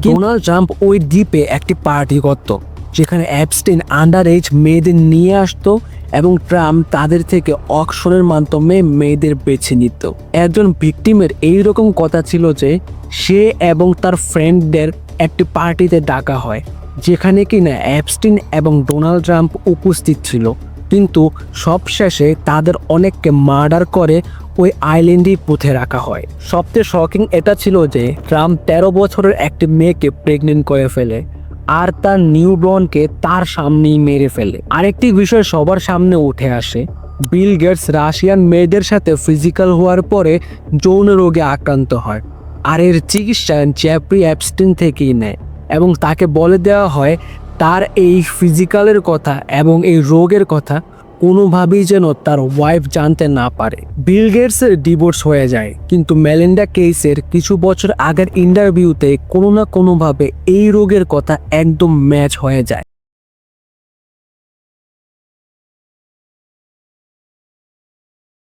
Donald Trump ওই দ্বীপে একটি পার্টি করত যেখানে অ্যাপস্টিন আন্ডার এজ মেয়েদের নিয়ে আসতো এবং ট্রাম্প তাদের থেকে অকশনের মাধ্যমে মেয়েদের বেছে নিত। একজন ভিকটিমের এইরকম কথা ছিল যে সে এবং তার ফ্রেন্ডদের একটি পার্টিতে ডাকা হয় যেখানে কিনা অ্যাপস্টিন এবং ডোনাল্ড ট্রাম্প উপস্থিত ছিল, কিন্তু সবশেষে তাদের অনেককে মার্ডার করে ওই আইল্যান্ডেই পুঁতে রাখা হয়। সবচেয়ে শকিং এটা ছিল যে ট্রাম্প 13 বছরের একটি মেয়েকে প্রেগনেন্ট করে ফেলে আর তার নিউবর্নকে তার সামনেই মেরে ফেলে। আরেকটি বিষয় সবার সামনে উঠে আসে, বিল গেটস রাশিয়ান মেয়েদের সাথে ফিজিক্যাল হওয়ার পরে যৌন রোগে আক্রান্ত হয় আর এর চিকিৎসা জেফ্রি অ্যাপস্টিন থেকেই নেয় এবং তাকে বলে দেওয়া হয় তার এই ফিজিক্যালের কথা এবং এই রোগের কথা কোনোভাবেই যেন তার ওয়াইফ জানতে না পারে। বিল গেটসের ডিভোর্স হয়ে যায়, কিন্তু মেলিন্ডা কেসের কিছু বছর আগের ইন্টারভিউতে কোনো না কোনোভাবে এই রোগের কথা একদম ম্যাচ হয়ে যায়।